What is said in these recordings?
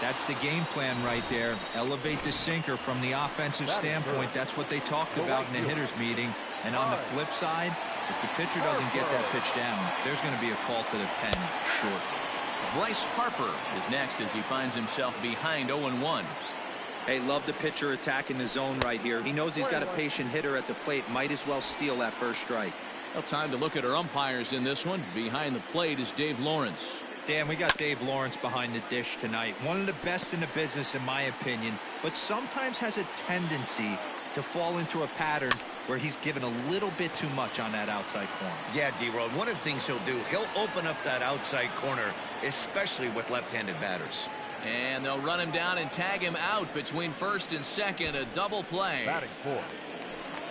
That's the game plan right there. Elevate the sinker from the offensive standpoint. That's what they talked about in the hitters meeting. And on the flip side, if the pitcher doesn't get that pitch down, there's going to be a call to the pen short. Bryce Harper is next as he finds himself behind 0-1. Hey, love the pitcher attacking the zone right here. He knows he's got a patient hitter at the plate. Might as well steal that first strike. Well, time to look at our umpires in this one. Behind the plate is Dave Lawrence. Dan, we got Dave Lawrence behind the dish tonight. One of the best in the business, in my opinion, but sometimes has a tendency to fall into a pattern where he's given a little bit too much on that outside corner. Yeah, D-Road, one of the things he'll do, he'll open up that outside corner, especially with left-handed batters. And they'll run him down and tag him out between first and second. A double play. Batting fourth,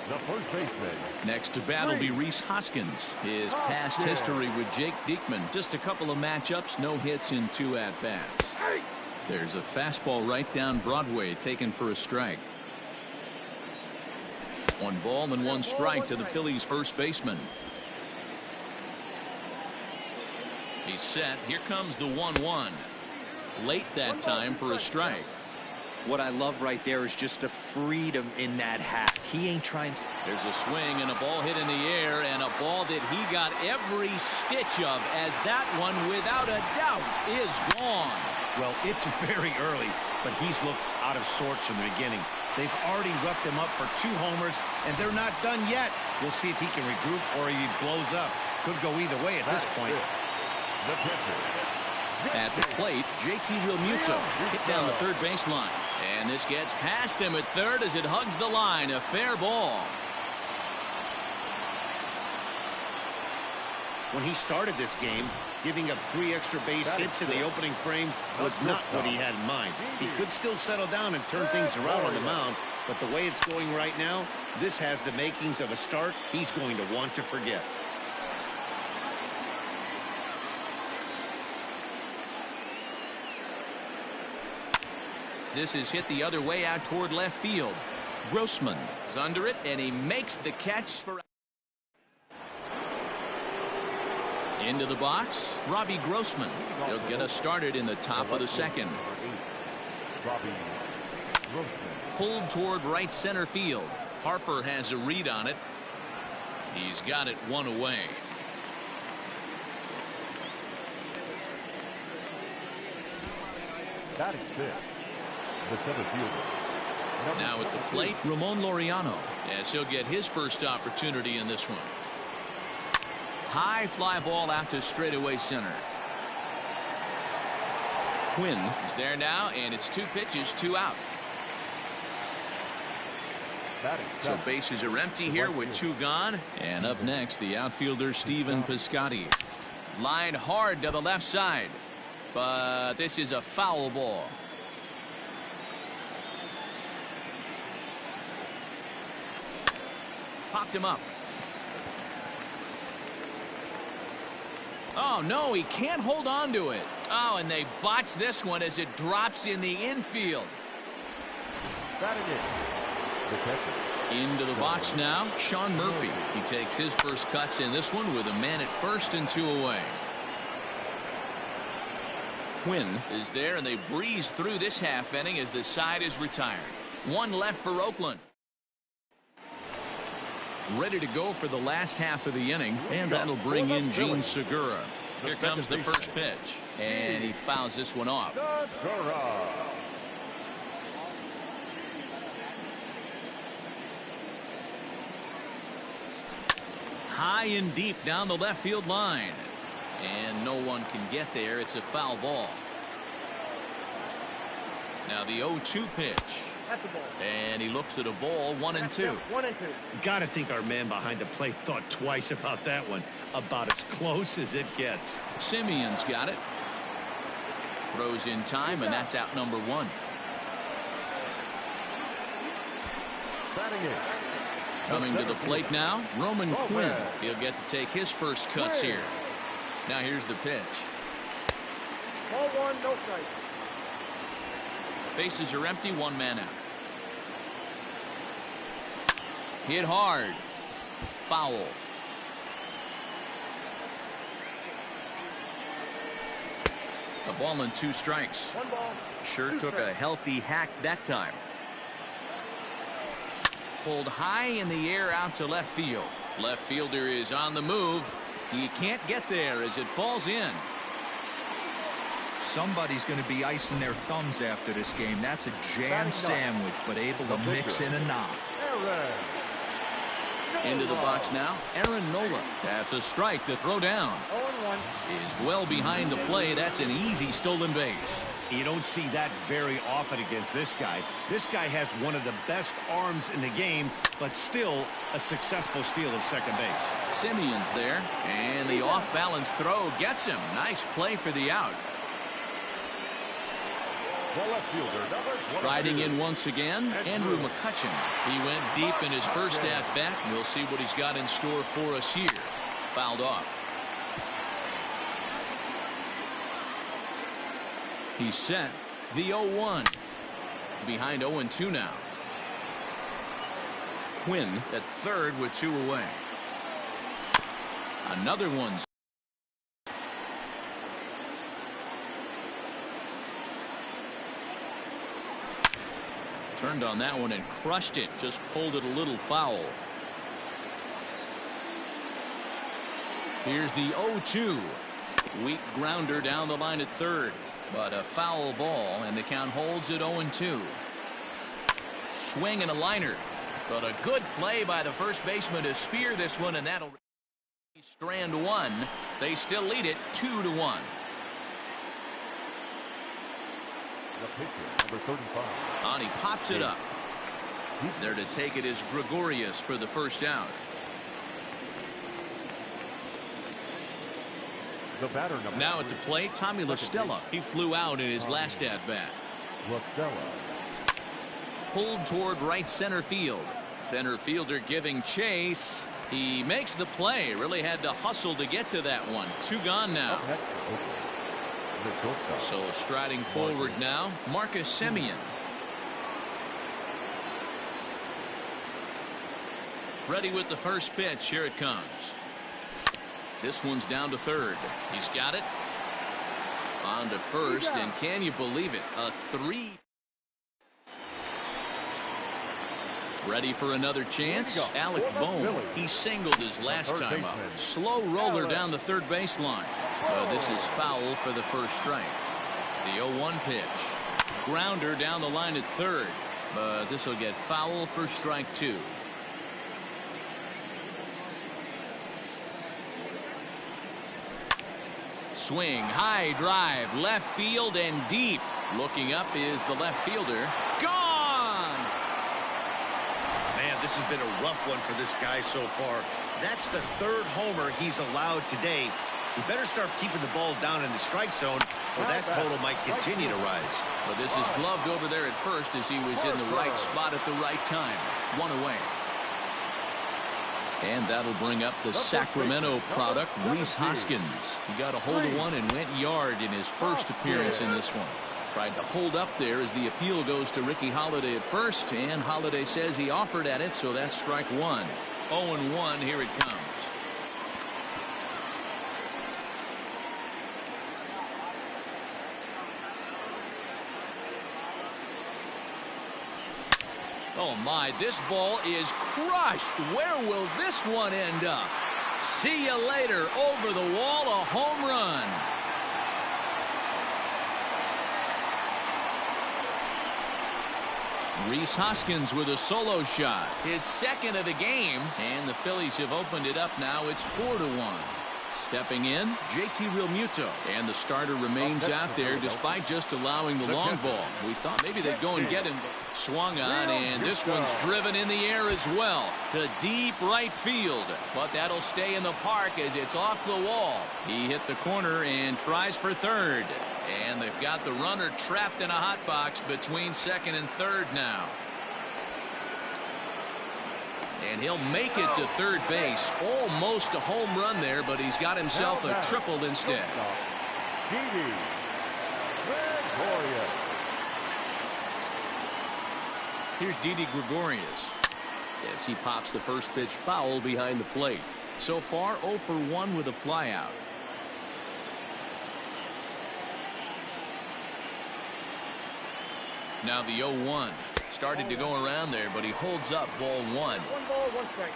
the first baseman. Next to bat will be Rhys Hoskins. His past history with Jake Diekman. Just a couple of matchups, no hits in 2 at-bats. There's a fastball right down Broadway taken for a strike. 1 ball and 1 strike to the Phillies first baseman. He's set. Here comes the 1-1. Late that time for a strike. What I love right there is just the freedom in that hack. He ain't trying to. There's a swing and a ball hit in the air, and a ball that he got every stitch of, as that one without a doubt is gone. Well, it's very early, but he's looked out of sorts from the beginning. They've already roughed him up for 2 homers, and they're not done yet. We'll see if he can regroup or if he blows up. Could go either way at this point. The pitcher. At the plate, JT Realmuto hit down the third baseline. And this gets past him at third as it hugs the line. A fair ball. When he started this game, giving up 3 extra base hits in the opening frame was not what he had in mind. He could still settle down and turn things around on the mound, but the way it's going right now, this has the makings of a start he's going to want to forget. This is hit the other way out toward left field. Grossman is under it, and he makes the catch for. Into the box, Robbie Grossman. He'll get us started in the top of the second. Pulled toward right center field. Harper has a read on it. He's got it 1 away. Batting fifth, the center fielder. Now at the plate, Ramon Laureano, as he'll get his first opportunity in this one. High fly ball out to straightaway center. Quinn is there now, and it's 2 pitches, 2 out. So bases are empty here with 2 gone. And up next, the outfielder Stephen Piscotty. Lined hard to the left side. But this is a foul ball. Popped him up. Oh, no, he can't hold on to it. Oh, and they botch this one as it drops in the infield. Into the box now, Sean Murphy. He takes his first cuts in this one with a man at first and 2 away. Quinn is there, and they breeze through this half inning as the side is retired. 1 left for Oakland. Ready to go for the last half of the inning, and that'll bring in Gene Segura. Here comes the first pitch, and he fouls this one off. High and deep down the left field line. And no one can get there. It's a foul ball. Now the 0-2 pitch. And he looks at a ball, 1-2. Gotta think our man behind the plate thought twice about that one. About as close as it gets. Simeon's got it. Throws in time, and that's out number 1. Coming to the plate now, Roman Quinn. He'll get to take his first cuts here. Now here's the pitch. Ball 1, no strike. Bases are empty, 1 man out. Hit hard. Foul. A ball and 2 strikes. One ball. Sure took a healthy hack that time. Pulled high in the air out to left field. Left fielder is on the move. He can't get there as it falls in. Somebody's going to be icing their thumbs after this game. That's a jam sandwich, but able to mix in a knock. Into the box now, Aaron Nola. That's a strike to throw down. 0-1. Is well behind the play. That's an easy stolen base. You don't see that very often against this guy. This guy has one of the best arms in the game, but still a successful steal of second base. Simeon's there, and the off-balance throw gets him. Nice play for the out. The left fielder, number 22. Riding in once again, Andrew McCutchen. He went deep in his first at-bat. We'll see what he's got in store for us here. Fouled off. He's set the 0-1. Behind 0-2 now. Quinn at third with 2 away. Another one. Turned on that one and crushed it. Just pulled it a little foul. Here's the 0-2. Weak grounder down the line at third. But a foul ball, and the count holds at 0-2. Swing and a liner. But a good play by the first baseman to spear this one, and that'll strand one. They still lead it 2-1. The pitcher, number 35. On, he pops it up. There to take it is Gregorius for the first out. The batter, number Now at the plate, Tommy La Stella. He flew out in his last at-bat. La Stella. Pulled toward right center field. Center fielder giving chase. He makes the play. Really had to hustle to get to that one. 2 gone now. The shortstop. So striding forward now, Marcus Semien. Ready with the first pitch. Here it comes. This one's down to third. He's got it. On to first, and can you believe it? A 3. Ready for another chance? Alec Bohm. He singled his last time up. Slow roller down the third baseline. This is foul for the first strike. The 0-1 pitch. Grounder down the line at third. But this will get foul for strike 2. Swing, high drive, left field and deep. Looking up is the left fielder. Gone! Man, this has been a rough one for this guy so far. That's the 3rd homer he's allowed today. He better start keeping the ball down in the strike zone, or that total might continue to rise. But this is gloved over there at first as he was in the right spot at the right time. 1 away. And that'll bring up the Sacramento product, Rhys Hoskins. He got a hold of one and went yard in his first appearance in this one. Tried to hold up there as the appeal goes to Ricky Holiday at first, and Holiday says he offered at it, so that's strike 1. 0-1, here it comes. Oh my, this ball is crushed. Where will this one end up? See you later. Over the wall, a home run. Rhys Hoskins with a solo shot. His second of the game. And the Phillies have opened it up now. It's 4-1. Stepping in, JT Realmuto. And the starter remains out there despite just allowing the long ball. We thought maybe they'd go and get him. Swung on, and this one's driven in the air as well to deep right field. But that'll stay in the park as it's off the wall. He hit the corner and tries for third. And they've got the runner trapped in a hot box between second and third now. And he'll make it to third base. Almost a home run there, but he's got himself a triple instead. Didi Gregorius. Here's Didi Gregorius as he pops the first pitch foul behind the plate. So far 0 for 1 with a flyout. Now the 0-1. Started to go around there, but he holds up ball 1. 1 ball, 1 strike.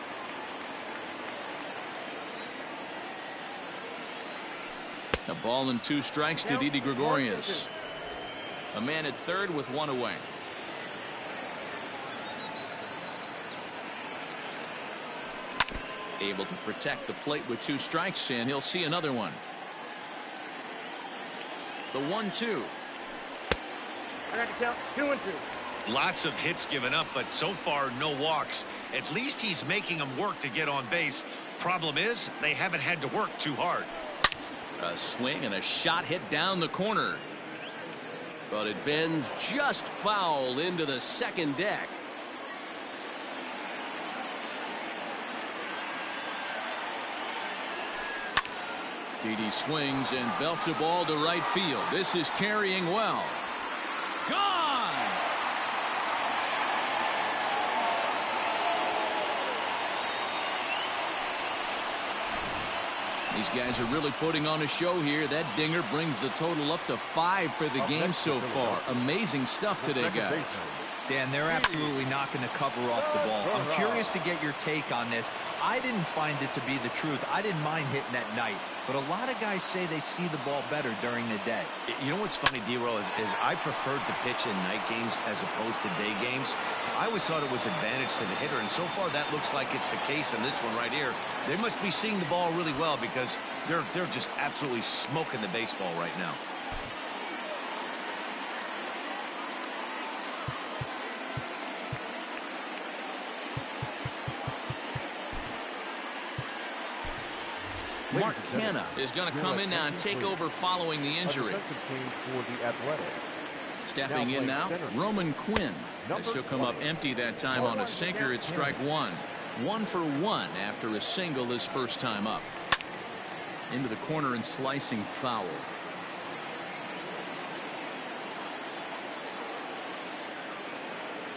A ball and 2 strikes to Didi Gregorius. A man at third with 1 away. Able to protect the plate with 2 strikes, and he'll see another one. The 1-2. I got to count 2 and 2. Lots of hits given up, but so far no walks. At least he's making them work to get on base. Problem is, they haven't had to work too hard. A swing and a shot hit down the corner. But it bends just foul into the second deck. Didi swings and belts a ball to right field. This is carrying well. Gone! These guys are really putting on a show here. That dinger brings the total up to 5 for the game so far. Amazing stuff today, guys. Dan, they're absolutely not going to cover off the ball. I'm curious to get your take on this. I didn't find it to be the truth. I didn't mind hitting at night, but a lot of guys say they see the ball better during the day. You know what's funny, D-Roll, is I preferred to pitch in night games as opposed to day games. I always thought it was advantage to the hitter, and so far that looks like it's the case in this one right here. They must be seeing the ball really well because they're just absolutely smoking the baseball right now. Mark Canha is going to come in now and take over following the injury. Stepping in now, Roman Quinn. This will come up empty that time on a sinker. It's strike 1. 1 for 1 after a single his first time up. Into the corner and slicing foul.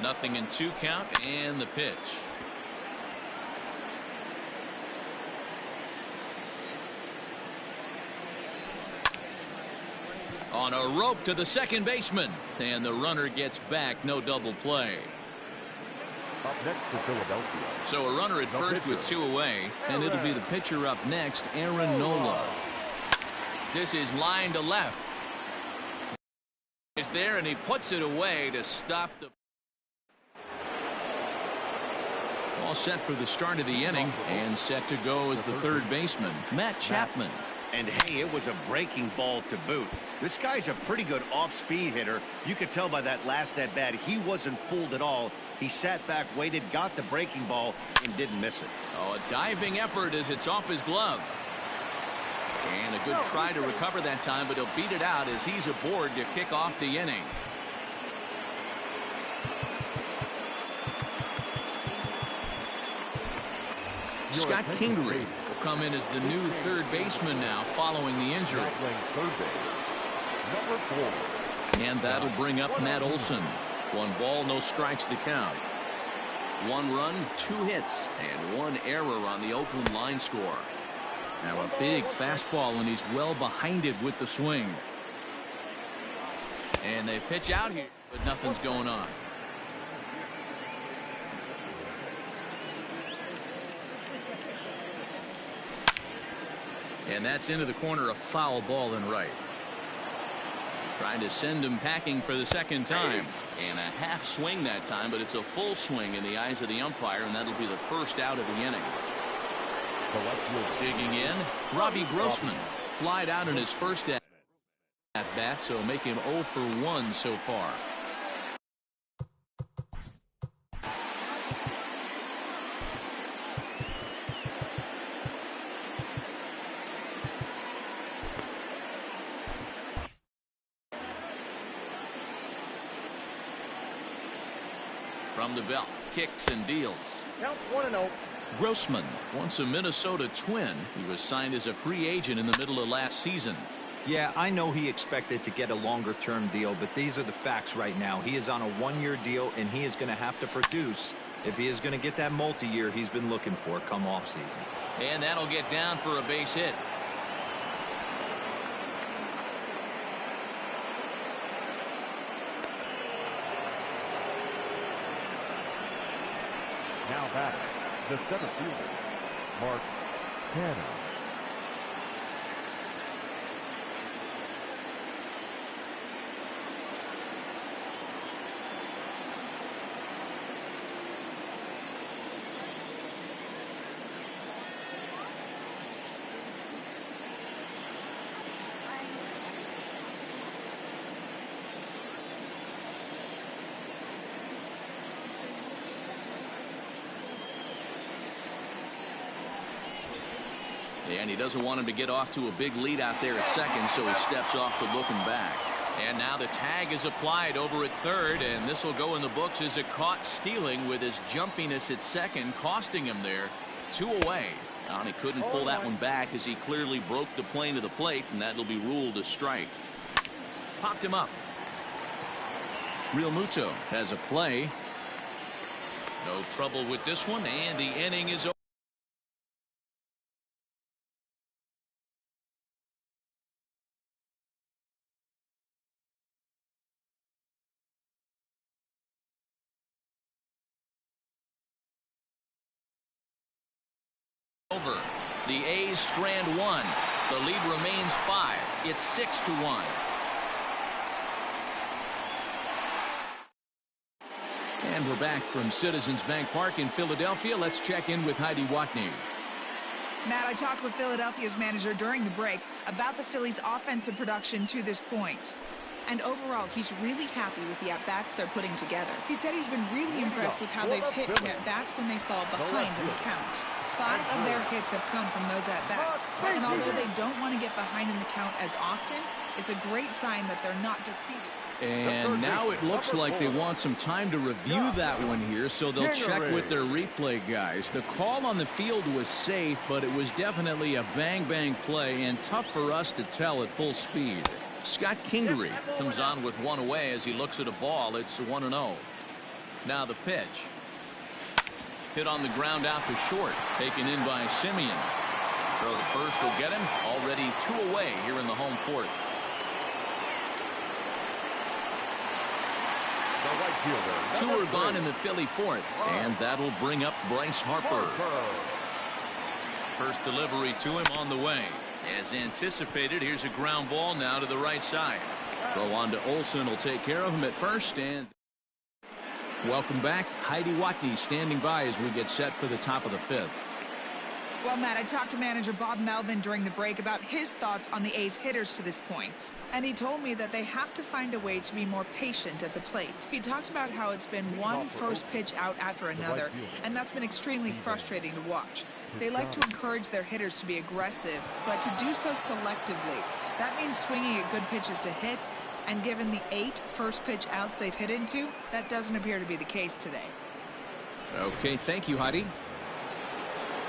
Nothing in 2 count and the pitch. On a rope to the second baseman, and the runner gets back. No double play. Up next for Philadelphia. So a runner at first with 2 away, and it'll be the pitcher up next, Aaron Nola. This is line to left. Is there, and he puts it away to stop the. All set for the start of the inning, and set to go as the third baseman, Matt Chapman. And hey, it was a breaking ball to boot. This guy's a pretty good off-speed hitter. You could tell by that last at-bat he wasn't fooled at all. He sat back, waited, got the breaking ball, and didn't miss it. Oh, a diving effort as it's off his glove. And a good try to recover that time, but he'll beat it out as he's aboard to kick off the inning. Scott Kingery will come in as the new third baseman now following the injury. Number 4. And that'll bring up Matt Olson. 1 ball, no strikes the count. 1 run, 2 hits, and 1 error on the Oakland line score. Now a big fastball, and he's well behind it with the swing. And they pitch out here, but nothing's going on. And that's into the corner, a foul ball and right. Trying to send him packing for the second time. And a half swing that time, but it's a full swing in the eyes of the umpire, and that'll be the first out of the inning. Digging in, Robbie Grossman. Flied out in his first at bat, so make him 0 for 1 so far. From the belt, kicks and deals. Count 1-0. Grossman, once a Minnesota Twin, he was signed as a free agent in the middle of last season. Yeah, I know he expected to get a longer-term deal, but these are the facts right now. He is on a 1-year deal, and he is going to have to produce if he is going to get that multi-year he's been looking for come offseason. And that'll get down for a base hit. Now batting, the center fielder, Mark Canha. And he doesn't want him to get off to a big lead out there at second, so he steps off to looking back. And now the tag is applied over at third, and this will go in the books as a caught stealing with his jumpiness at second, costing him there. 2 away. And he couldn't pull that one back as he clearly broke the plane of the plate, and that'll be ruled a strike. Popped him up. Real Muto has a play. No trouble with this one, and the inning is over. Over. The A's strand 1. The lead remains 5. It's 6-1. And we're back from Citizens Bank Park in Philadelphia. Let's check in with Heidi Watney. Matt, I talked with Philadelphia's manager during the break about the Phillies' offensive production to this point. And overall, he's really happy with the at-bats they're putting together. He said he's been really impressed with how they've hit in at-bats when they fall behind in the count. 5 of their hits have come from those at-bats. And although they don't want to get behind in the count as often, it's a great sign that they're not defeated. And now it looks like they want some time to review that one here, so they'll check with their replay guys. The call on the field was safe, but it was definitely a bang-bang play and tough for us to tell at full speed. Scott Kingery comes on with 1 away as he looks at a ball. It's 1-0. Now the pitch. Hit on the ground out to short. Taken in by Simeon. Throw to first will get him. Already 2 away here in the home fourth. The right fielder, 2 are gone in the Philly fourth. And that'll bring up Bryce Harper. First delivery to him on the way. As anticipated, here's a ground ball now to the right side. Throw on to Olsen will take care of him at first. And welcome back. Heidi Watney standing by as we get set for the top of the 5th. Well, Matt, I talked to manager Bob Melvin during the break about his thoughts on the A's hitters to this point. And he told me that they have to find a way to be more patient at the plate. He talked about how it's been one first pitch out after another, and that's been extremely frustrating to watch. They like to encourage their hitters to be aggressive, but to do so selectively. That means swinging at good pitches to hit, and given the 8 first pitch outs they've hit into, that doesn't appear to be the case today. Okay, thank you, Heidi.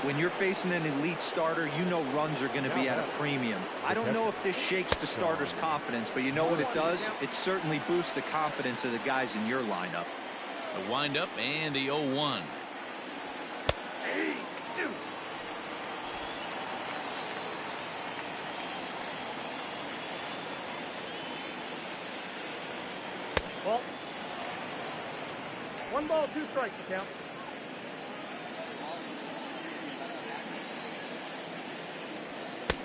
When you're facing an elite starter, you know runs are going to be at a premium. I don't know if this shakes the starter's confidence, but you know what it does? It certainly boosts the confidence of the guys in your lineup. A windup and the 0-1. Ball. 1 ball, 2 strikes, the count.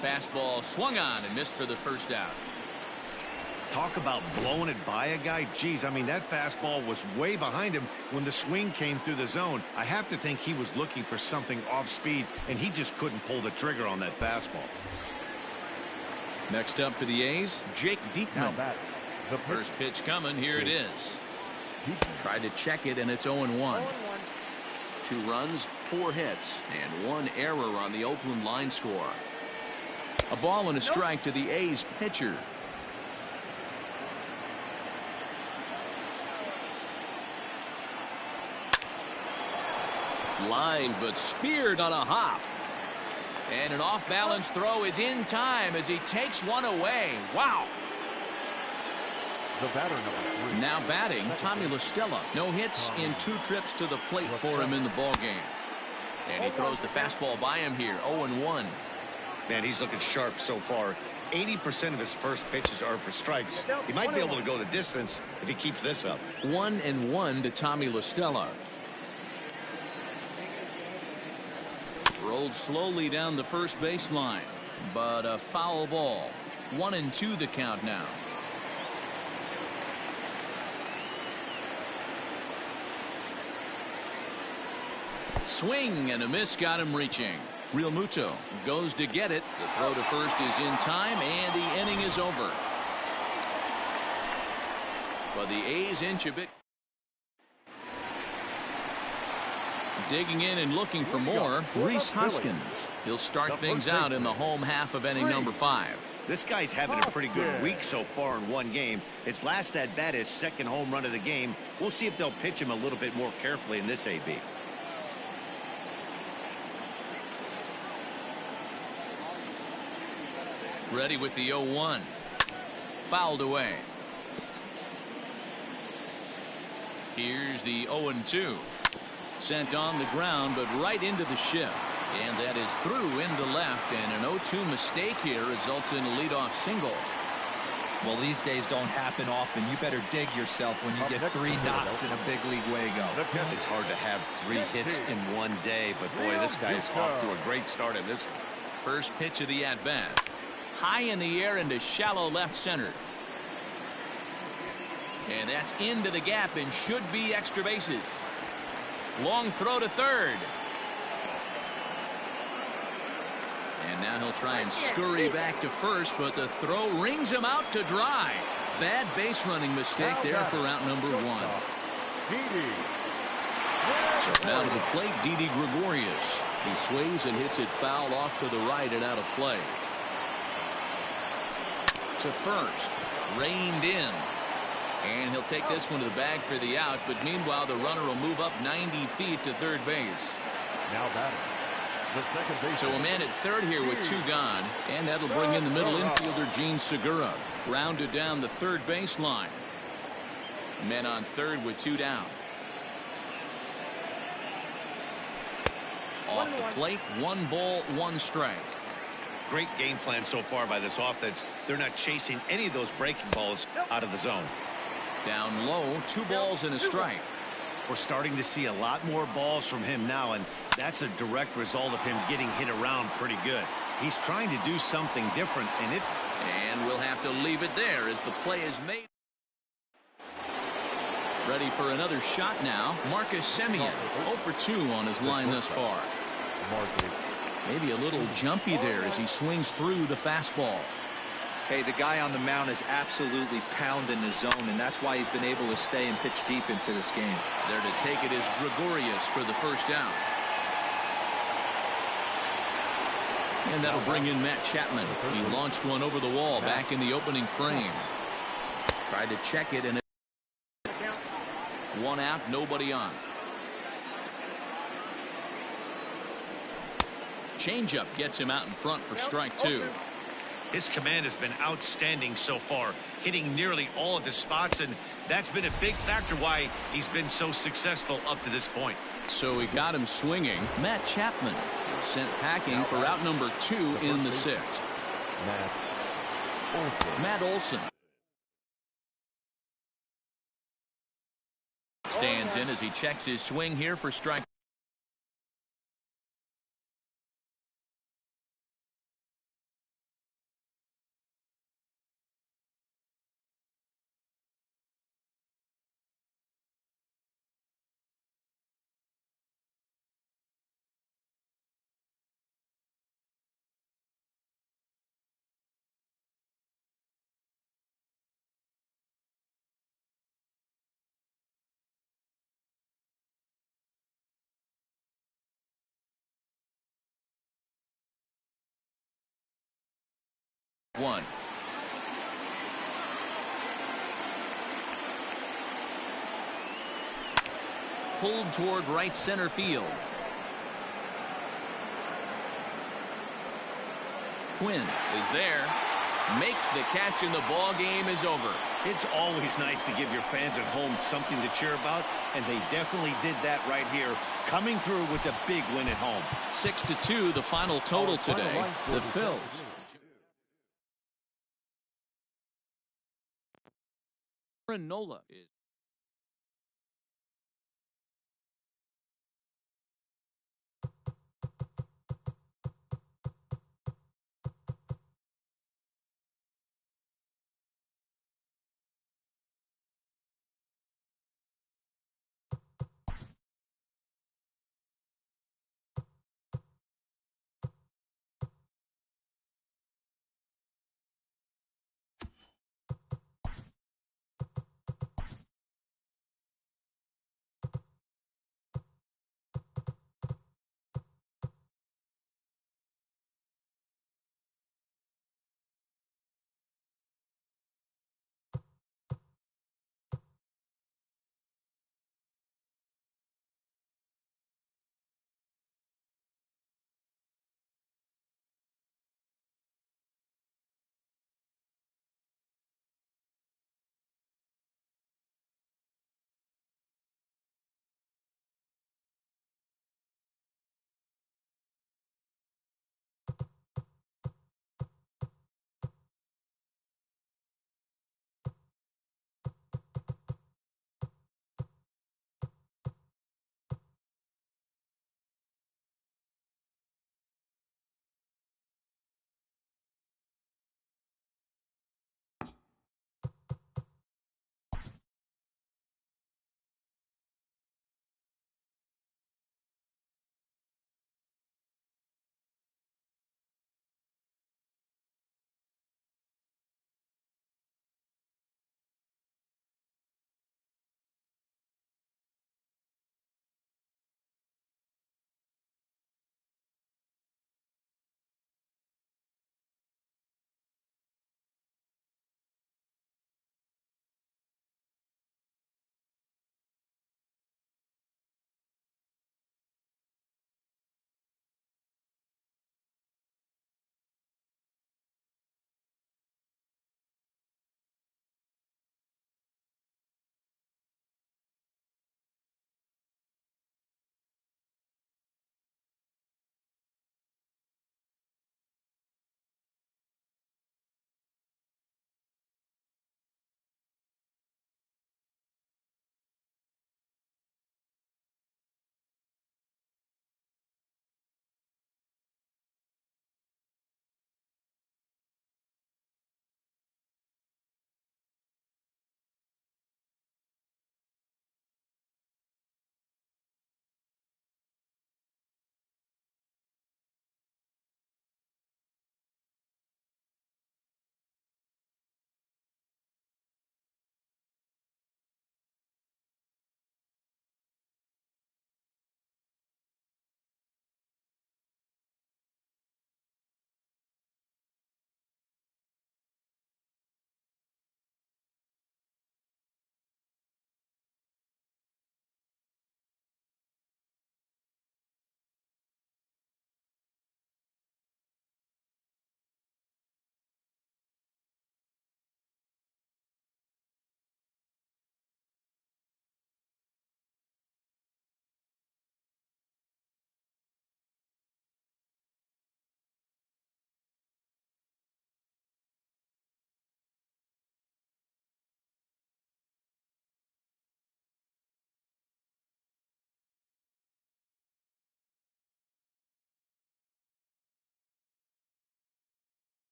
Fastball swung on and missed for the first out. Talk about blowing it by a guy. Geez, I mean, that fastball was way behind him when the swing came through the zone. I have to think he was looking for something off speed, and he just couldn't pull the trigger on that fastball. Next up for the A's, Jake Diekman. The First pitch coming. Here it is. Tried to check it, and it's 0-1. 2 runs, 4 hits, and 1 error on the Oakland line score. A ball and a strike to the A's pitcher. Line, but speared on a hop. And an off-balance throw is in time as he takes 1 away. Wow. The batter number 3. Now batting, Tommy La Stella. No hits in 2 trips to the plate for him in the ballgame. And he throws the fastball by him here, 0-1. Man, he's looking sharp so far. 80% of his first pitches are for strikes. He might be able to go the distance if he keeps this up. 1-1 to Tommy La Stella. Rolled slowly down the first baseline, but a foul ball. 1-2 the count now. Swing and a miss got him reaching. Real Muto goes to get it. The throw to first is in time, and the inning is over. But the A's inch a bit. Digging in and looking for more, Rhys Hoskins. He'll start things out in the home half of inning number 5. This guy's having a pretty good week so far in one game. His last at bat, his second home run of the game. We'll see if they'll pitch him a little bit more carefully in this AB. Ready with the 0-1. Fouled away. Here's the 0-2. Sent on the ground, but right into the shift. And that is through into left, and an 0-2 mistake here results in a leadoff single. Well, these days don't happen often. You better dig yourself when you get 3 knocks in a big league Wago. It's hard to have 3 hits in one day, but boy, this guy is off to a great start in this one. First pitch of the at-bat. High in the air into shallow left center. And that's into the gap and should be extra bases. Long throw to third. And now he'll try and scurry back to first, but the throw rings him out to dry. Bad base running mistake there for out number 1. So now to the plate, Didi Gregorius. He sways and hits it foul off to the right and out of play. To first, reined in. And he'll take this one to the bag for the out, but meanwhile the runner will move up 90 feet to third base. Now batting. The second base. So a man at third here with 2 gone, and that'll bring in the middle infielder Gene Segura. Grounded down the third baseline. Men on third with 2 down. Off the plate, 1 ball, 1 strike. Great game plan so far by this offense. They're not chasing any of those breaking balls out of the zone. Down low, 2 balls and a strike. We're starting to see a lot more balls from him now, and that's a direct result of him getting hit around pretty good. He's trying to do something different, and we'll have to leave it there as the play is made. Ready for another shot now. Marcus Semien, 0 for 2 on his line thus far. Maybe a little jumpy there as he swings through the fastball. Hey, the guy on the mound is absolutely pounding the zone, and that's why he's been able to stay and pitch deep into this game. There to take it is Gregorius for the first down. And that'll bring in Matt Chapman. He launched one over the wall back in the opening frame. Tried to check it, and 1 out, nobody on. Changeup gets him out in front for strike 2. His command has been outstanding so far, hitting nearly all of his spots, and that's been a big factor why he's been so successful up to this point. So he got him swinging. Matt Chapman sent packing for out number 2 in the 6th. Matt Olson stands in as he checks his swing here for strike. One. Pulled toward right center field. Quinn is there, makes the catch, and the ball game is over. it's always nice to give your fans at home something to cheer about, and they definitely did that right here, coming through with a big win at home. 6-2 the final total today. The Phils. Nola is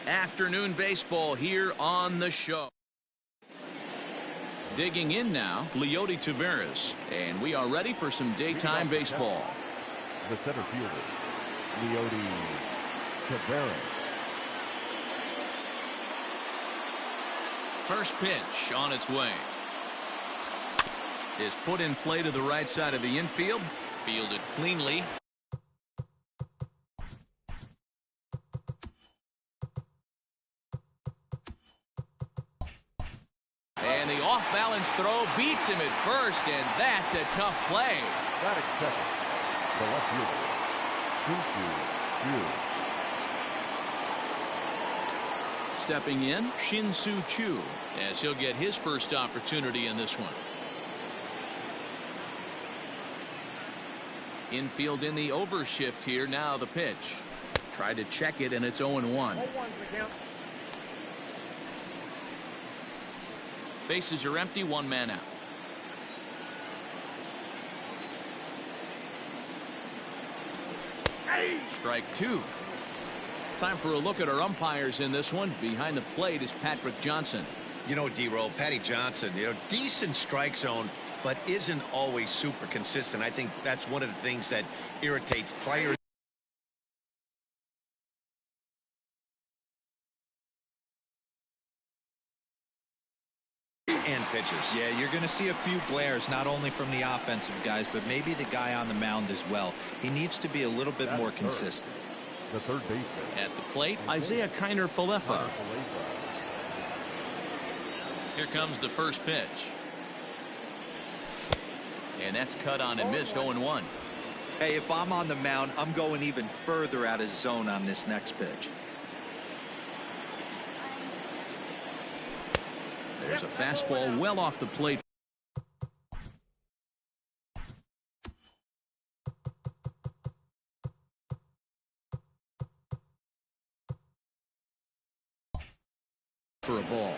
Afternoon baseball here on the show. Digging in now, Leody Taveras. And we are ready for some daytime baseball. The center fielder, Leody Taveras. First pitch on its way. Is put in play to the right side of the infield. Fielded cleanly. And the off-balance throw beats him at first, and that's a tough play. Batting second, the left fielder, Shin-Soo Choo. Stepping in, Shin-Soo Choo, as he'll get his first opportunity in this one. Infield in the overshift here. Now the pitch. Tried to check it, and it's 0-1. Bases are empty, one man out. Strike two. Time for a look at our umpires in this one. Behind the plate is Patrick Johnson. You know, D-Roll, Patty Johnson, decent strike zone, but isn't always super consistent. I think that's one of the things that irritates players. And pitches. Yeah, you're going to see a few glares, not only from the offensive guys, but maybe the guy on the mound as well. He needs to be a little bit more consistent. The third baseman. At the plate, Isaiah Kiner-Falefa. Here comes the first pitch. And that's cut on and missed. 0-1. Hey, if I'm on the mound, I'm going even further out of zone on this next pitch. There's a fastball well off the plate. For a ball.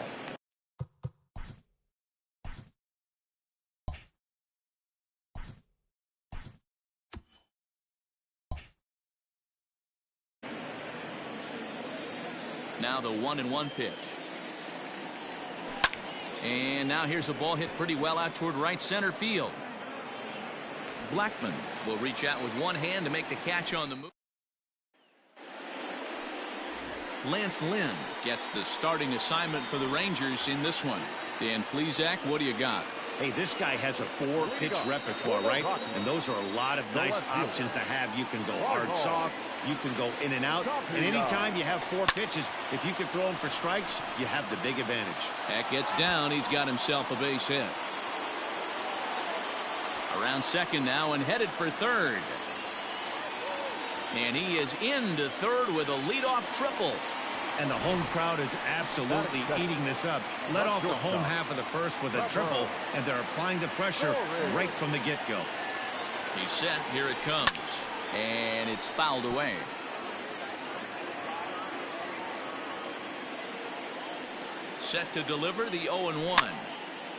Now the 1-1 pitch. And now here's a ball hit pretty well out toward right center field. Blackmon will reach out with one hand to make the catch on the move. Lance Lynn gets the starting assignment for the Rangers in this one. Dan Plesac, what do you got? Hey, this guy has a 4-pitch repertoire, right? And those are a lot of nice options to have. You can go hard, soft. You can go in and out. And anytime you have 4 pitches, if you can throw them for strikes, you have the big advantage. That gets down. He's got himself a base hit. Around second now and headed for third. And he is into third with a leadoff triple. And the home crowd is absolutely eating this up. Let off the home half of the first with a triple, and they're applying the pressure right from the get-go. He's set. Here it comes. And it's fouled away. Set to deliver the 0-1.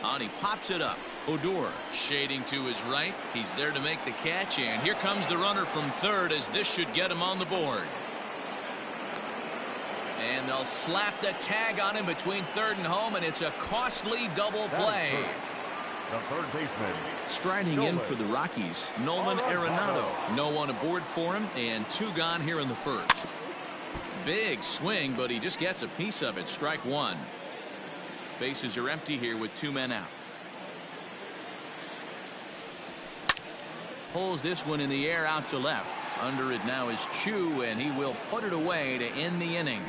On, he pops it up. Odor shading to his right. He's there to make the catch, and here comes the runner from third, as this should get him on the board. And they'll slap the tag on him between third and home, and it's a costly double play. The third baseman. Striding in for the Rockies, Nolan Arenado. No one aboard for him, and 2 gone here in the first. Big swing, but he just gets a piece of it. Strike 1. Bases are empty here with 2 men out. Pulls this one in the air out to left. Under it now is Choo, and he will put it away to end the inning.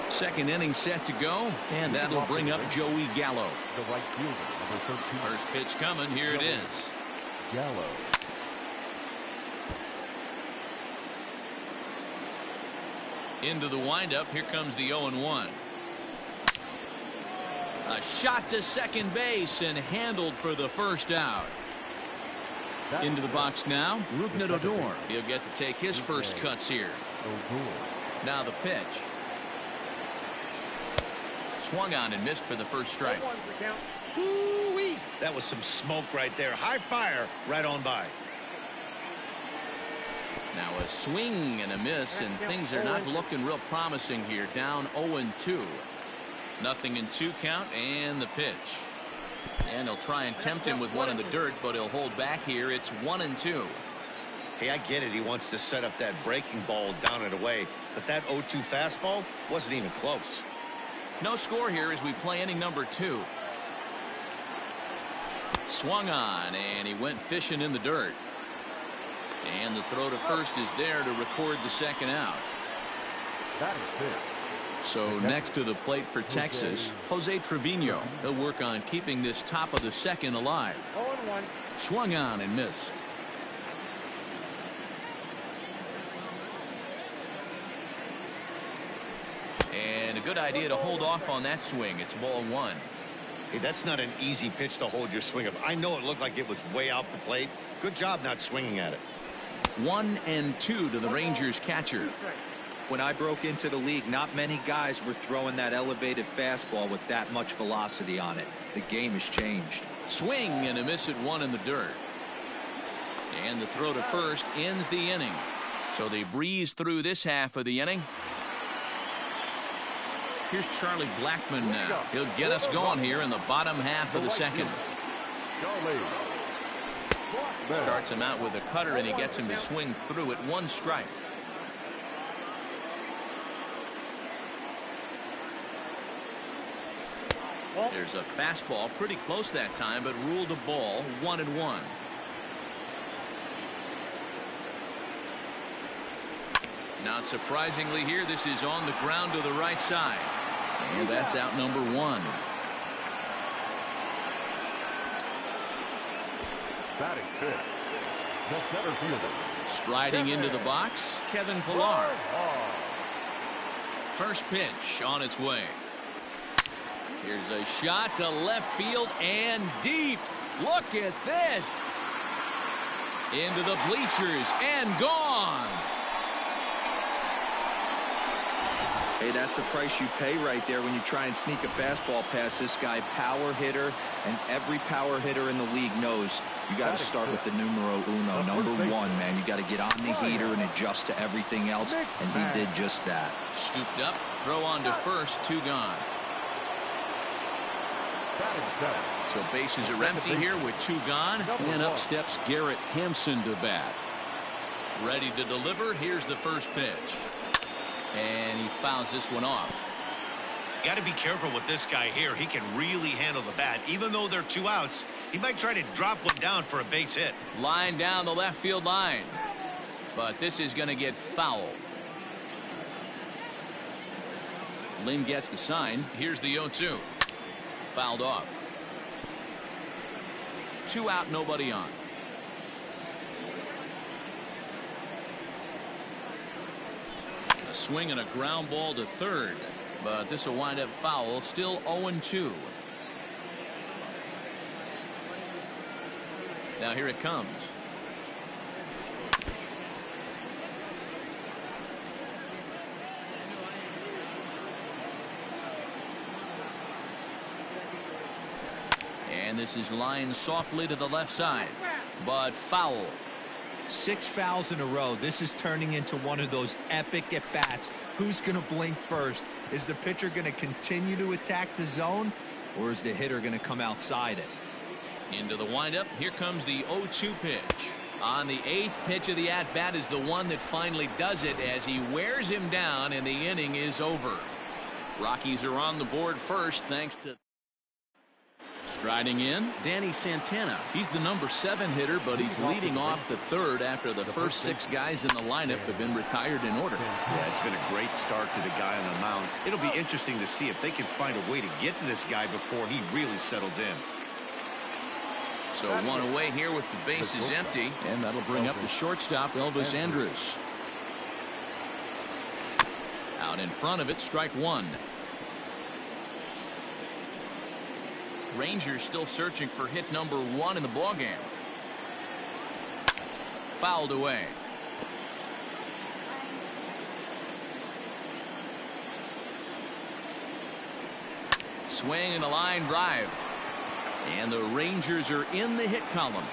Second inning set to go, and that'll bring up Joey Gallo. The right fielder, number 13. First pitch coming. Here it is. Gallo. Into the windup. Here comes the 0-1. A shot to second base and handled for the first out. Into the box now, Rougned Odor. He'll get to take his first cuts here. Now the pitch. Swung on and missed for the first strike. Ooh-wee. That was some smoke right there. High fire right on by. Now a swing and a miss, and things are not looking real promising here. Down 0-2. Nothing in 2 count, and the pitch. And he'll try and tempt him with one in the dirt, but he'll hold back here. It's 1-2. Hey, I get it. He wants to set up that breaking ball down and away, but that 0-2 fastball wasn't even close. No score here as we play inning number 2. Swung on, and he went fishing in the dirt. And the throw to first is there to record the second out. So next to the plate for Texas, Jose Trevino. He'll work on keeping this top of the second alive. 0-1. Swung on and missed. And a good idea to hold off on that swing. It's ball 1. Hey, that's not an easy pitch to hold your swing up. I know it looked like it was way off the plate. Good job not swinging at it. 1-2 to the Rangers catcher. When I broke into the league, not many guys were throwing that elevated fastball with that much velocity on it. The game has changed. Swing and a miss at 1 in the dirt. And the throw to first ends the inning. So they breeze through this half of the inning. Here's Charlie Blackmon now. He'll get us going here in the bottom half of the second. Starts him out with a cutter, and he gets him to swing through at 1 strike. There's a fastball pretty close that time, but ruled a ball. 1-1. Not surprisingly here, this is on the ground to the right side. And that's out number 1. Batting fifth, the center fielder. Striding into the box, Kevin Pillar. First pitch on its way. Here's a shot to left field and deep. Look at this. Into the bleachers and gone. Hey, that's the price you pay right there when you try and sneak a fastball past this guy. Power hitter, and every power hitter in the league knows you got to start with the numero uno, number 1, man. You got to get on the heater and adjust to everything else, and he did just that. Scooped up, throw on to first, 2 gone. So bases are empty here with 2 gone, and up steps Garrett Hampson to bat. Ready to deliver. Here's the first pitch. And he fouls this one off. Got to be careful with this guy here. He can really handle the bat. Even though they're 2 outs, he might try to drop one down for a base hit. Line down the left field line. But this is going to get fouled. Lynn gets the sign. Here's the 0-2. Fouled off. 2 out, nobody on. A swing and a ground ball to third, but this will wind up foul. Still 0-2. Now here it comes. And this is lined softly to the left side, but foul. 6 fouls in a row. This is turning into one of those epic at-bats. Who's going to blink first? Is the pitcher going to continue to attack the zone, or is the hitter going to come outside it? Into the windup. Here comes the 0-2 pitch. On the 8th pitch of the at-bat is the one that finally does it as he wears him down, and the inning is over. Rockies are on the board first thanks to... Striding in, Danny Santana. He's the number 7 hitter, but he's leading off the third after the first 6 guys in the lineup have been retired in order. Yeah, it's been a great start to the guy on the mound. It'll be interesting to see if they can find a way to get to this guy before he really settles in. So 1 away here with the bases empty, and that'll bring up the shortstop, Elvis Andrus. Out in front of it, strike 1. Rangers still searching for hit number 1 in the ballgame. Fouled away. Swing and a line drive. And the Rangers are in the hit column.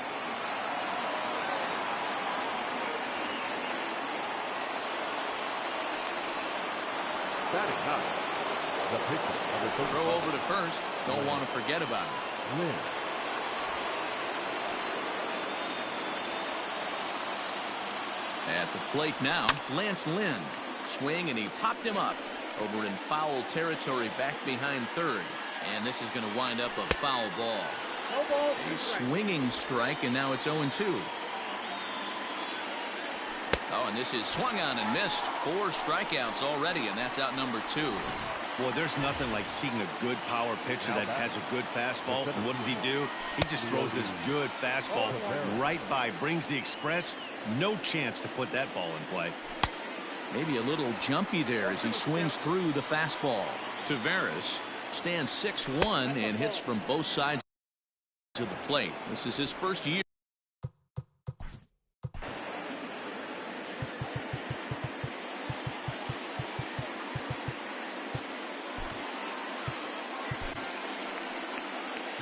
Batting ninth, the pitcher, number 35. Throw over to first. Don't want to forget about it. Lynn. At the plate now, Lance Lynn. Swing, and he popped him up. Over in foul territory back behind third. And this is going to wind up a foul ball. A swinging strike, and now it's 0-2. Oh, and this is swung on and missed. 4 strikeouts already, and that's out number 2. Well, there's nothing like seeing a good power pitcher that has a good fastball. And what does he do? He just throws this good fastball right by, brings the express. No chance to put that ball in play. Maybe a little jumpy there as he swings through the fastball. Taveras stands 6'1" and hits from both sides of the plate. This is his first year.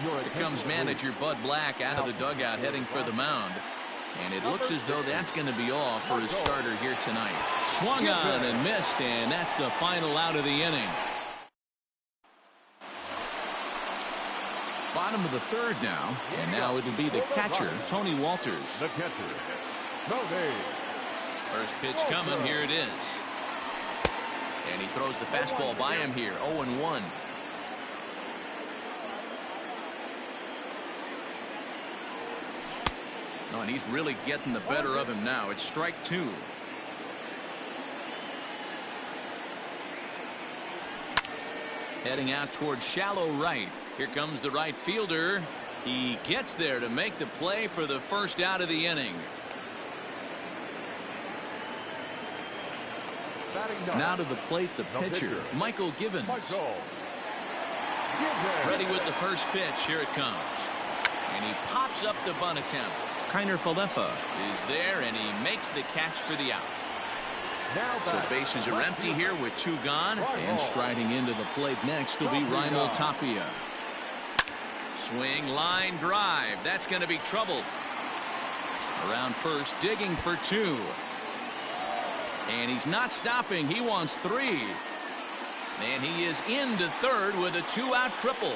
Here comes manager Bud Black out of the dugout heading for the mound. And it looks as though that's going to be all for his starter here tonight. Swung on and missed, and that's the final out of the inning. Bottom of the third now, and now it'll be the catcher, Tony Walters. The catcher, Tony. First pitch coming, here it is. And he throws the fastball by him here, 0-1. Oh, and he's really getting the better of him now. It's strike 2. Heading out towards shallow right. Here comes the right fielder. He gets there to make the play for the first out of the inning. Now to the plate, the pitcher, Michael Givens. Ready with the first pitch. Here it comes. And he pops up the bunt attempt. Kiner Falefa is there, and he makes the catch for the out. So bases are empty here with 2 gone, and striding into the plate next will be Raimel Tapia. Swing, line drive. That's going to be trouble. Around first, digging for 2. And he's not stopping. He wants 3. And he is into third with a 2-out triple.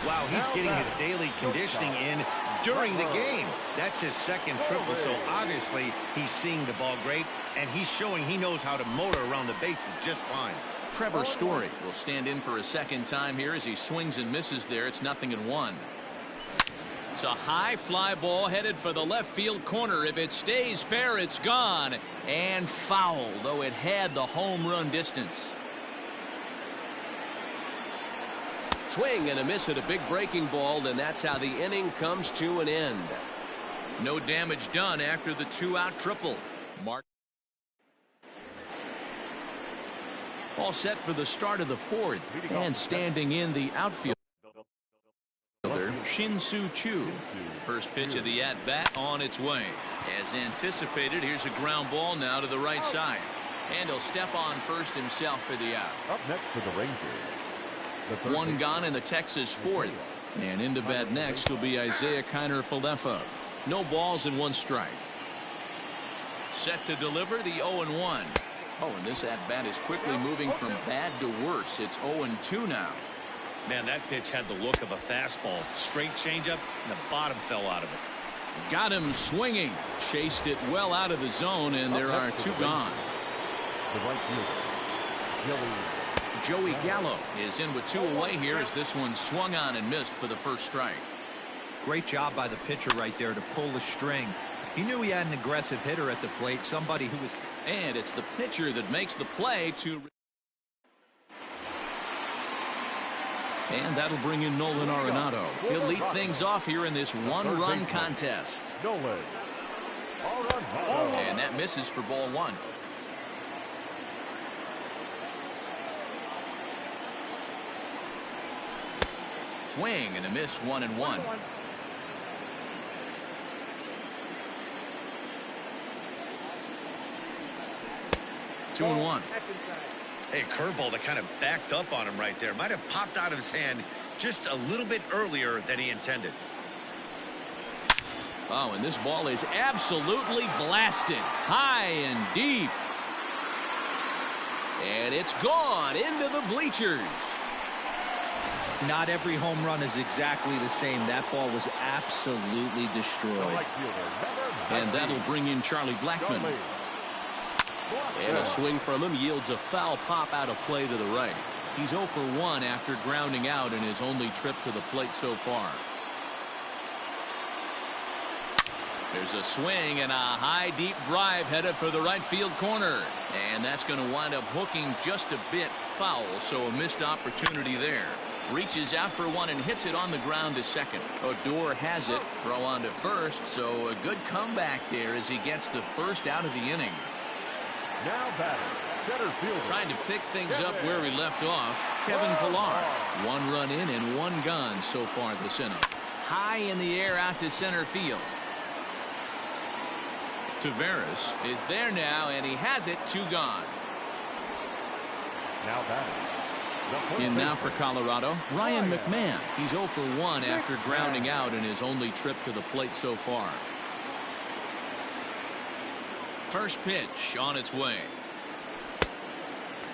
Wow, he's getting his daily conditioning in during the game. That's his second triple, so obviously he's seeing the ball great, and he's showing he knows how to motor around the bases just fine. Trevor Story will stand in for a second time here as he swings and misses there. It's 0-1. It's a high fly ball headed for the left field corner. If it stays fair, it's gone. And foul, though it had the home run distance. Swing and a miss at a big breaking ball, and that's how the inning comes to an end. No damage done after the 2-out triple. Mark. All set for the start of the 4th, and standing in the outfield, Shin-Soo Choo. First pitch of the at-bat on its way. As anticipated, here's a ground ball now to the right side. And he'll step on first himself for the out. Up next for the Rangers. 1 gone in the Texas 4th. And into bat next will be Isiah Kiner Falefa. No balls and 1 strike. Set to deliver the 0-1. Oh, and this at-bat is quickly moving from bad to worse. It's 0-2 now. Man, that pitch had the look of a fastball. Straight changeup, and the bottom fell out of it. Got him swinging. Chased it well out of the zone, and there are 2 gone. The right fielder, Joey Gallo is in with 2 away here as this one swung on and missed for the first strike. Great job by the pitcher right there to pull the string. He knew he had an aggressive hitter at the plate, somebody who was... And it's the pitcher that makes the play to... And that'll bring in Nolan Arenado. He'll lead things off here in this 1-run contest. And that misses for ball 1. Swing and a miss, 1-1. Two and 1. Hey, curveball that kind of backed up on him right there. Might have popped out of his hand just a little bit earlier than he intended. Oh, and this ball is absolutely blasted high and deep. And it's gone into the bleachers. Not every home run is exactly the same. That ball was absolutely destroyed. And that'll bring in Charlie Blackmon. And a swing from him yields a foul pop out of play to the right. He's 0 for 1 after grounding out in his only trip to the plate so far. There's a swing and a high deep drive headed for the right field corner. And that's going to wind up hooking just a bit foul, so a missed opportunity there. Reaches out for one and hits it on the ground to second. Odor has it. Throw on to first, so a good comeback there as he gets the first out of the inning. Now batting, center fielder. Trying to pick things up where he left off, Kevin Pillar. 1 run in and 1 gone so far this inning. High in the air out to center field. Taveras is there now, and he has it. 2 gone. Now batting. In now for Colorado, Ryan McMahon. He's 0 for 1 after grounding out in his only trip to the plate so far. First pitch on its way.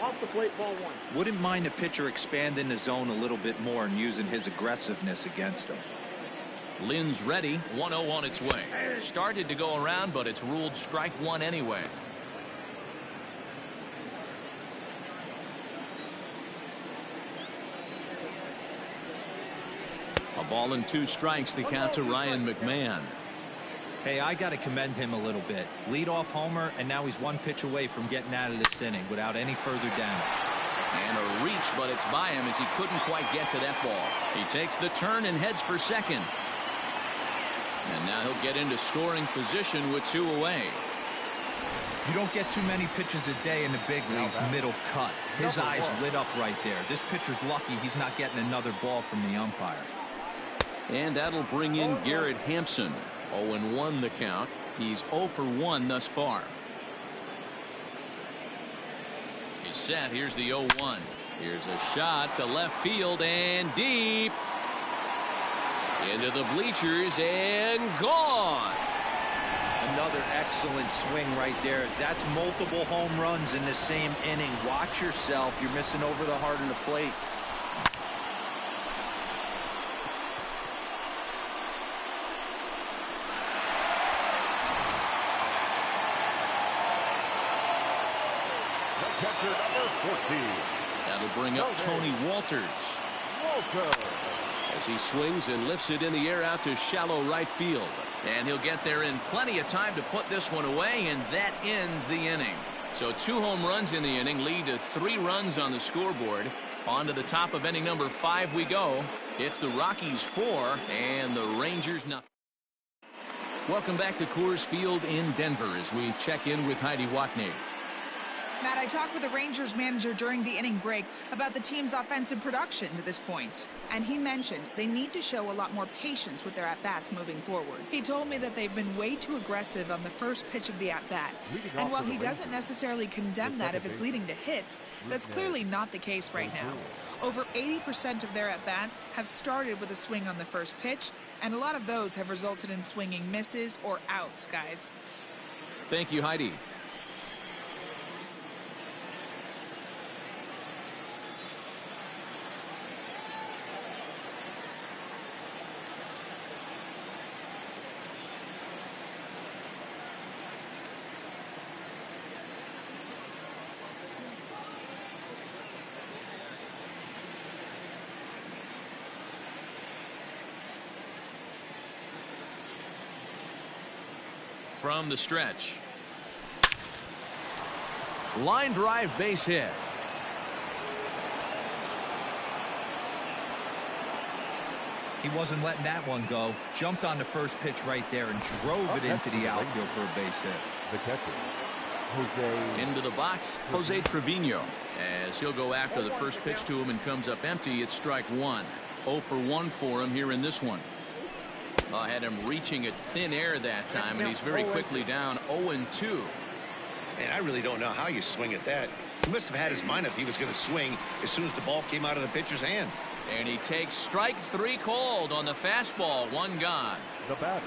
Off the plate, ball 1. Wouldn't mind a pitcher expanding the zone a little bit more and using his aggressiveness against him. Lynn's ready. 1-0 on its way. Started to go around, but it's ruled strike 1 anyway. A ball and 2 strikes, the count to Ryan McMahon. Hey, I got to commend him a little bit. Leadoff homer, and now he's 1 pitch away from getting out of this inning without any further damage. And a reach, but it's by him as he couldn't quite get to that ball. He takes the turn and heads for second. And now he'll get into scoring position with 2 away. You don't get too many pitches a day in the big leagues middle cut. His eyes lit up right there. This pitcher's lucky he's not getting another ball from the umpire. And that'll bring in Garrett Hampson. 0-1 the count. He's 0 for 1 thus far. He's set. Here's the 0-1. Here's a shot to left field and deep. Into the bleachers and gone. Another excellent swing right there. That's multiple home runs in the same inning. Watch yourself. You're missing over the heart of the plate. Catcher number 14. That'll bring up Tony Walters. As he swings and lifts it in the air out to shallow right field. And he'll get there in plenty of time to put this one away, and that ends the inning. So 2 home runs in the inning lead to 3 runs on the scoreboard. On to the top of inning number 5 we go. It's the Rockies 4 and the Rangers nothing. Welcome back to Coors Field in Denver as we check in with Heidi Watney. Matt, I talked with the Rangers manager during the inning break about the team's offensive production to this point. And he mentioned they need to show a lot more patience with their at-bats moving forward. He told me that they've been way too aggressive on the first pitch of the at-bat. And while he doesn't necessarily condemn that if it's leading to hits, that's clearly not the case right now. Over 80% of their at-bats have started with a swing on the first pitch, and a lot of those have resulted in swinging misses or outs, guys. Thank you, Heidi. From the stretch. Line drive base hit. He wasn't letting that one go. Jumped on the first pitch right there and drove it into the outfield for a base hit. The catcher, Jose. Into the box, Jose Trevino. As he'll go after the first pitch to him and comes up empty, it's strike 1. 0 for 1 for him here in this one. Had him reaching at thin air that time, and he's very quickly down 0-2. Man, I really don't know how you swing at that. He must have had his mind up he was going to swing as soon as the ball came out of the pitcher's hand. And he takes strike 3 called on the fastball. 1 gone. The batter,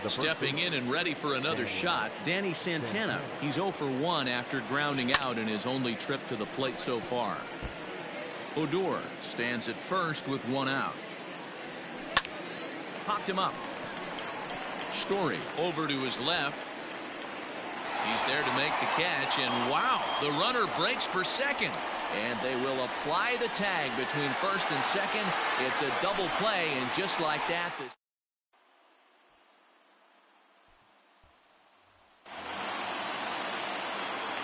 Stepping in and ready for another shot, Danny Santana. He's 0 for 1 after grounding out in his only trip to the plate so far. Odor stands at first with 1 out. Popped him up. Story over to his left. He's there to make the catch, and wow, the runner breaks for second. And they will apply the tag between first and second. It's a double play, and just like that, this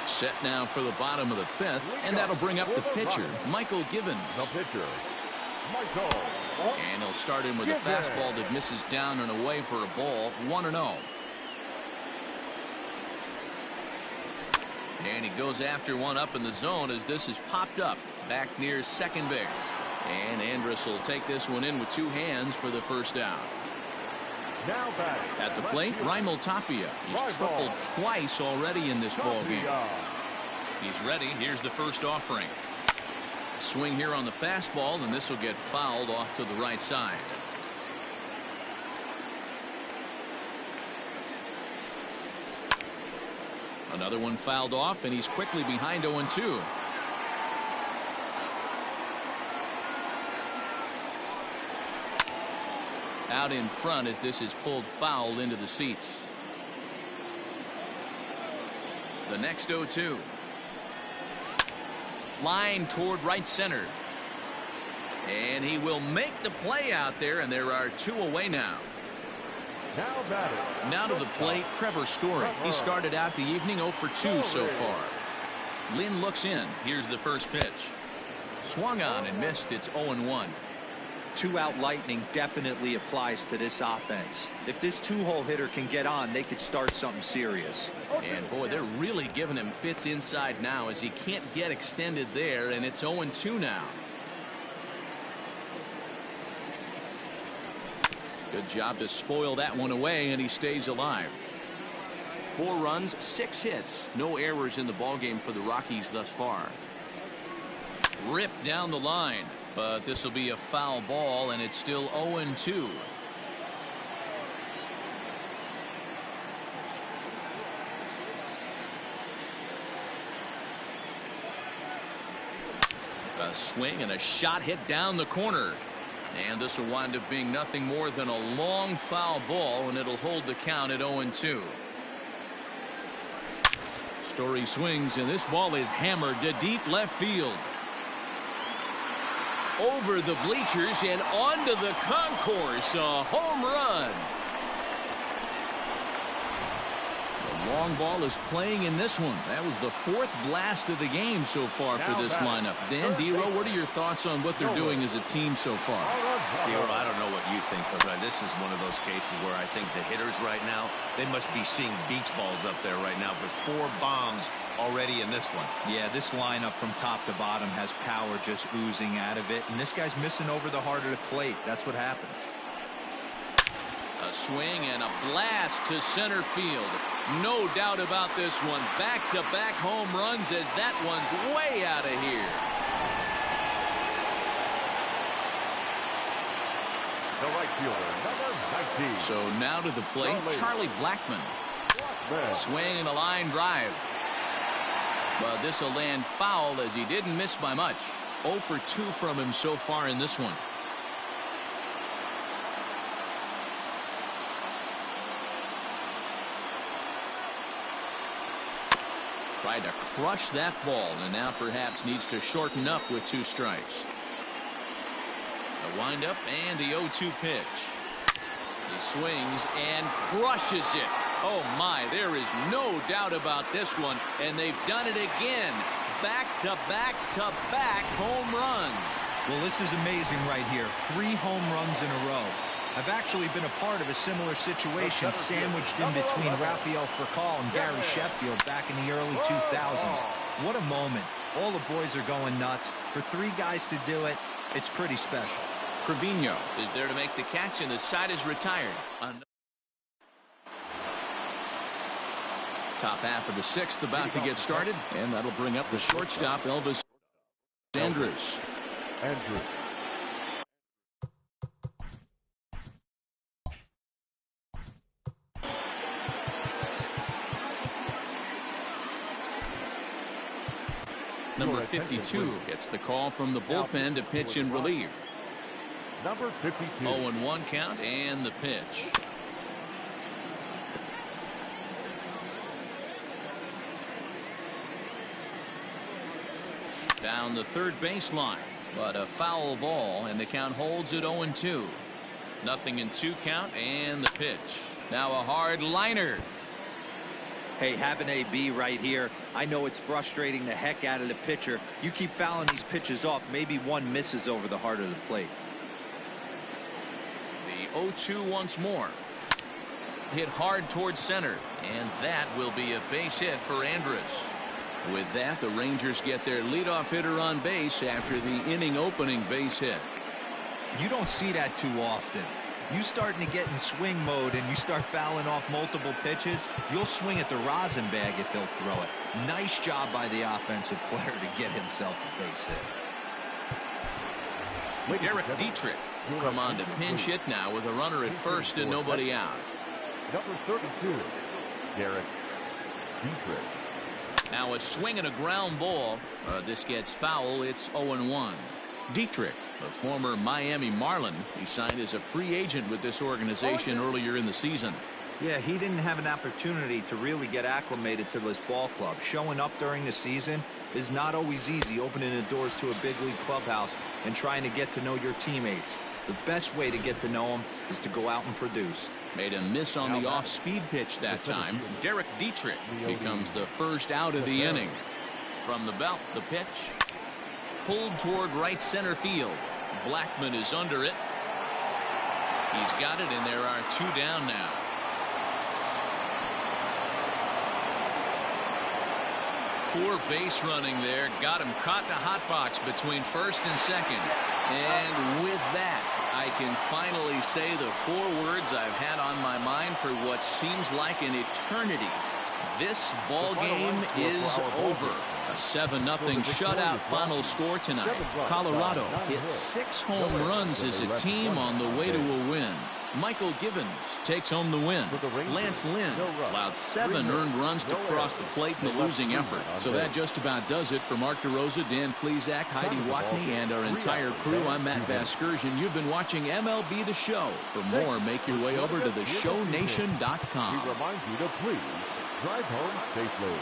set now for the bottom of the 5th, and that'll bring up the pitcher, Michael Givens. The pitcher, Michael. And he'll start in with a fastball that misses down and away for a ball, 1-0. And he goes after one up in the zone as this is popped up back near second base. And Andrus will take this one in with 2 hands for the first out. Now back at the plate, Raimel Tapia. He's tripled twice already in this ball game. He's ready. Here's the first offering. Swing here on the fastball, and this will get fouled off to the right side. Another one fouled off, and he's quickly behind 0-2. Out in front as this is pulled foul into the seats. The next 0-2. Line toward right center. And he will make the play out there, and there are 2 away now. Now to the plate, Trevor Story. He started out the evening 0 for 2 so far. Lynn looks in. Here's the first pitch. Swung on and missed. It's 0-1. 2-out lightning definitely applies to this offense. If this 2-hole hitter can get on, they could start something serious. And boy, they're really giving him fits inside now as he can't get extended there, and it's 0-2 now. Good job to spoil that one away, and he stays alive. 4 runs, 6 hits. No errors in the ballgame for the Rockies thus far. Ripped down the line, but this will be a foul ball, and it's still 0-2. A swing and a shot hit down the corner. And this will wind up being nothing more than a long foul ball, and it'll hold the count at 0-2. Story swings, and this ball is hammered to deep left field. Over the bleachers and onto the concourse. A home run. The long ball is playing in this one. That was the 4th blast of the game so far for this lineup. Dan Dero, what are your thoughts on what they're doing as a team so far? Dero, I don't know what you think, but this is one of those cases where I think the hitters right now, they must be seeing beach balls up there right now with 4 bombs already in this one. Yeah, this lineup from top to bottom has power just oozing out of it, and this guy's missing over the heart of the plate. That's what happens. A swing and a blast to center field. No doubt about this one. Back-to-back home runs as that one's way out of here. The right fielder, number 19. So now to the plate, Charlie Blackmon. Swing and a line drive. But this will land foul as he didn't miss by much. 0 for 2 from him so far in this one. Tried to crush that ball, and now perhaps needs to shorten up with 2 strikes. A windup and the 0-2 pitch. He swings and crushes it. Oh my, there is no doubt about this one, and they've done it again. Back-to-back-to-back home runs. Well, this is amazing right here. 3 home runs in a row. I've actually been a part of a similar situation sandwiched in between Rafael Furcal and Gary Sheffield back in the early 2000s. What a moment. All the boys are going nuts. For 3 guys to do it, it's pretty special. Trevino is there to make the catch, and the side is retired. Top half of the 6th about to get started, and that'll bring up the shortstop, Elvis Andrus. Number 52 gets the call from the bullpen to pitch in relief. Number 52. 0-1 count and the pitch. Down the third baseline, but a foul ball, and the count holds at 0-2. Nothing in 2 count and the pitch. Now a hard liner. Hey, have an AB right here. I know it's frustrating the heck out of the pitcher. You keep fouling these pitches off, maybe one misses over the heart of the plate. The 0-2 once more. Hit hard towards center, and that will be a base hit for Andrus. With that, the Rangers get their leadoff hitter on base after the inning opening base hit. You don't see that too often. You starting to get in swing mode and you start fouling off multiple pitches, you'll swing at the rosin bag if he'll throw it. Nice job by the offensive player to get himself a base hit. Derek Dietrich come on to pinch hit now with a runner at first and nobody out. Number 32, Derek Dietrich. Now a swing and a ground ball. This gets foul. It's 0-1. Dietrich, the former Miami Marlin, he signed as a free agent with this organization earlier in the season. Yeah, he didn't have an opportunity to really get acclimated to this ball club. Showing up during the season is not always easy, opening the doors to a big league clubhouse and trying to get to know your teammates. The best way to get to know them is to go out and produce. Made a miss on the off-speed pitch that time. Derek Dietrich becomes the first out of the inning. From the belt, the pitch. Pulled toward right center field. Blackman is under it. He's got it, and there are 2 down now. Poor base running there. Got him caught in a hot box between first and second. And with that, I can finally say the 4 words I've had on my mind for what seems like an eternity. This ball game is over. A 7-0 shutout final score tonight. Colorado hit 6 home runs as a team on the way to a win. Michael Givens takes home the win. Lance Lynn allowed 7 earned runs to cross the plate in the losing effort. So that just about does it for Mark DeRosa, Dan Plesac, Heidi Watney, and our entire crew. I'm Matt Vasgersian. You've been watching MLB The Show. For more, make your way over to theshownation.com. We remind you to please drive home safely.